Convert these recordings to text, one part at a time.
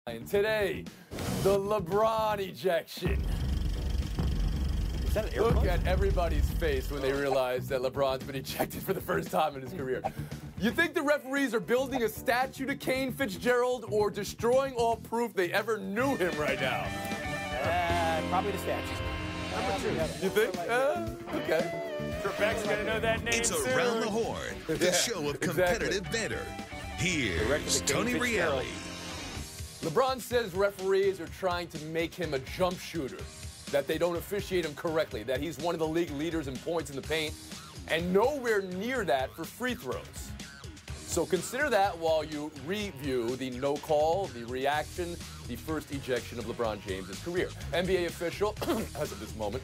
Today, the LeBron ejection. Is that an air Look punch? at everybody's face when they realize that LeBron's been ejected for the first time in his career. You think the referees are building a statue to Kane Fitzgerald or destroying all proof they ever knew him right now? Probably the statue. You think? Okay. Trebek's gonna know that name It's soon. Around the Horn, the show of competitive banter. Here's Tony Reale. LeBron says referees are trying to make him a jump shooter, that they don't officiate him correctly, that he's one of the league leaders in points in the paint, and nowhere near that for free throws. So consider that while you review the no call, the reaction, the first ejection of LeBron James' career. NBA official, as of this moment,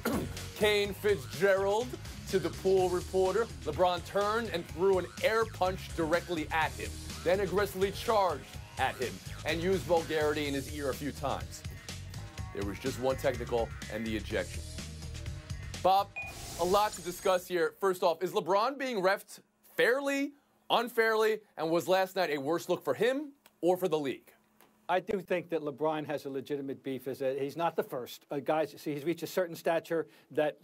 Kane Fitzgerald to the pool reporter. LeBron turned and threw an air punch directly at him, then aggressively charged at him and used vulgarity in his ear a few times. There was just one technical and the ejection. Bob, a lot to discuss here. First off, is LeBron being reffed fairly, unfairly, and was last night a worse look for him or for the league? I do think that LeBron has a legitimate beef. He's not the first. Guys, see, he's reached a certain stature that,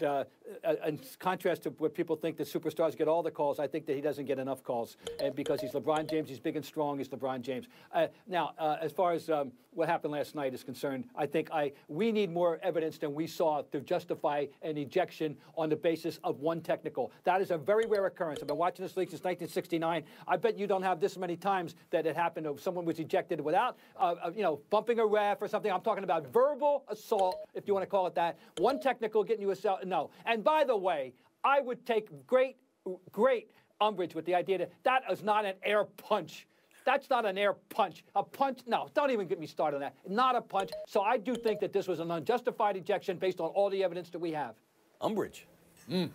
in contrast to what people think that superstars get all the calls, I think that he doesn't get enough calls because he's LeBron James. He's big and strong. He's LeBron James. Now, as far as what happened last night is concerned, I think we need more evidence than we saw to justify an ejection on the basis of one technical. That is a very rare occurrence. I've been watching this league since 1969. I bet you don't have this many times that it happened or someone was ejected without bumping a ref or something. I'm talking about verbal assault, if you want to call it that. One technical getting you assault. No. And by the way, I would take great umbrage with the idea that that is not an air punch. That's not an air punch. A punch, no, don't even get me started on that. Not a punch. So I do think that this was an unjustified ejection based on all the evidence that we have. Umbrage.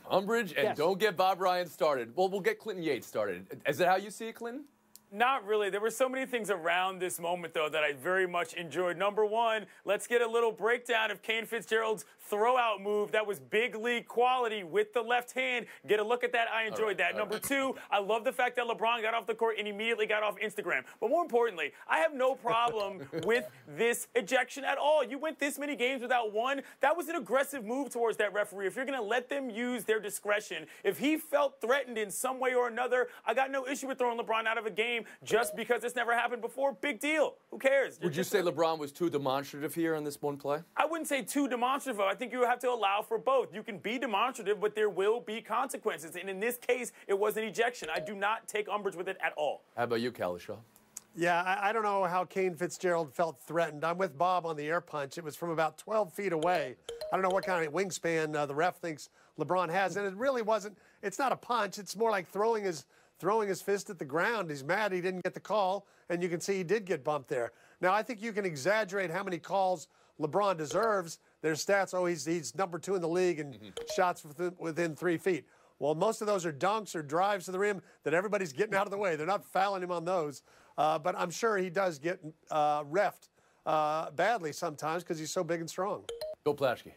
Umbrage, and Yes. Don't get Bob Ryan started. Well, we'll get Clinton Yates started. Is that how you see it, Clinton? Not really. There were so many things around this moment, though, that I very much enjoyed. Number one, let's get a little breakdown of Kane Fitzgerald's throw-out move. That was big league quality with the left hand. Get a look at that. I enjoyed that. Number two, I love the fact that LeBron got off the court and immediately got off Instagram. But more importantly, I have no problem with this ejection at all. You went this many games without one. That was an aggressive move towards that referee. If you're going to let them use their discretion, if he felt threatened in some way or another, I got no issue with throwing LeBron out of a game just because this never happened before. Big deal. Who cares? Would you say LeBron was too demonstrative here on this one play? I wouldn't say too demonstrative. I think you have to allow for both. You can be demonstrative, but there will be consequences. And in this case, it was an ejection. I do not take umbrage with it at all. How about you, Kalishaw? Yeah, I don't know how Kane Fitzgerald felt threatened. I'm with Bob on the air punch. It was from about 12 feet away. I don't know what kind of wingspan the ref thinks LeBron has. And it really wasn't, it's not a punch. It's more like throwing his fist at the ground. He's mad he didn't get the call, and you can see he did get bumped there. Now, I think you can exaggerate how many calls LeBron deserves. There's stats, he's number 2 in the league in shots within 3 feet. Well, most of those are dunks or drives to the rim that everybody's getting out of the way. They're not fouling him on those. But I'm sure he does get reffed badly sometimes because he's so big and strong. Bill Plaschke.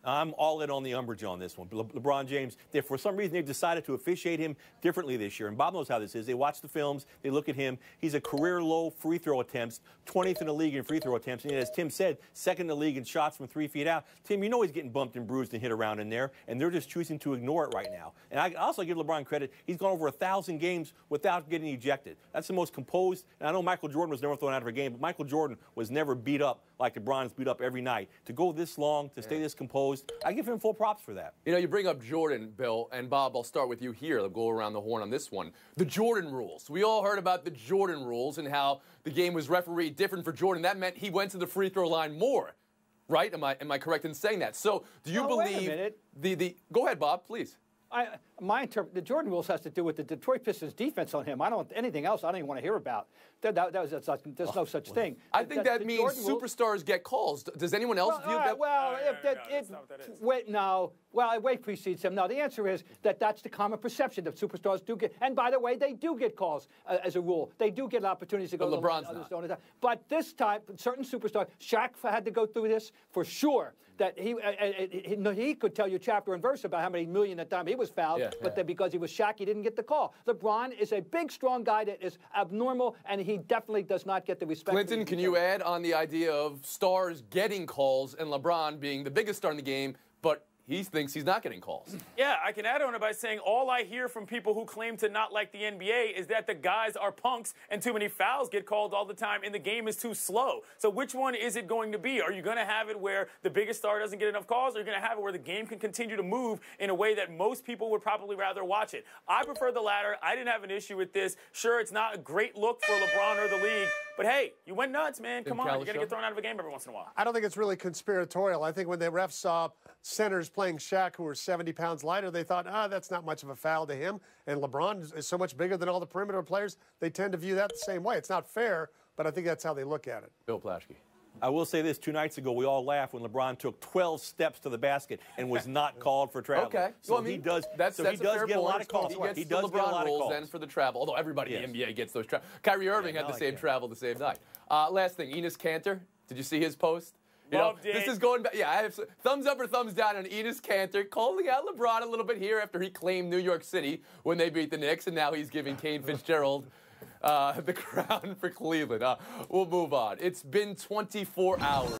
I'm all in on the umbrage on this one. LeBron James, for some reason, they've decided to officiate him differently this year. And Bob knows how this is. They watch the films. They look at him. He's a career-low free throw attempts, 20th in the league in free throw attempts. And as Tim said, second in the league in shots from 3 feet out. Tim, you know he's getting bumped and bruised and hit around in there, and they're just choosing to ignore it right now. And I also give LeBron credit. He's gone over 1,000 games without getting ejected. That's the most composed. And I know Michael Jordan was never thrown out of a game, but Michael Jordan was never beat up like LeBron's beat up every night. To go this long, to stay this composed, I give him full props for that. You know, you bring up Jordan, Bill, and Bob, I'll start with you here. I'll go around the horn on this one. The Jordan rules. We all heard about the Jordan rules and how the game was refereed different for Jordan. That meant he went to the free throw line more, right? Am I correct in saying that? So do you believe wait a minute. Go ahead, Bob, please. The Jordan rules has to do with the Detroit Pistons defense on him. Anything else I don't even want to hear about. There's no such thing. I think that means superstars get calls. Does anyone else view that? Well, it way precedes him. No, the answer is that's the common perception that superstars do get. And by the way, they do get calls as a rule. They do get opportunities to go. But LeBron's not. But this time, certain superstars, Shaq had to go through this for sure. That he could tell you chapter and verse about how many million at time he was fouled. Yeah. but that because he was Shaq, he didn't get the call. LeBron is a big, strong guy that is abnormal, and he definitely does not get the respect. Clinton, can you add on the idea of stars getting calls and LeBron being the biggest star in the game, but he thinks he's not getting calls? Yeah, I can add on it by saying all I hear from people who claim to not like the NBA is that the guys are punks and too many fouls get called all the time and the game is too slow. So which one is it going to be? Are you going to have it where the biggest star doesn't get enough calls, or are you going to have it where the game can continue to move in a way that most people would probably rather watch it? I prefer the latter. I didn't have an issue with this. Sure, it's not a great look for LeBron or the league, but hey, you went nuts, man. Come on, you're going to get thrown out of a game every once in a while. I don't think it's really conspiratorial. I think when the refs saw centers playing Shaq who were 70 pounds lighter, they thought, that's not much of a foul to him. And LeBron is so much bigger than all the perimeter players, they tend to view that the same way. It's not fair, but I think that's how they look at it. Bill Plaschke. I will say this, 2 nights ago, we all laughed when LeBron took 12 steps to the basket and was not called for travel. Okay. So well, I mean, he does, that's he does get a lot of calls. He does get a lot of calls then for the travel, although everybody in the NBA gets those travel. Kyrie Irving had the same travel the same night. Last thing, Enes Kanter, did you see his post? Loved it. This is going back. Yeah, I have thumbs up or thumbs down on Enes Kanter, calling out LeBron a little bit here after he claimed New York City when they beat the Knicks, and now he's giving Kane Fitzgerald the crown for Cleveland. We'll move on. It's been 24 hours.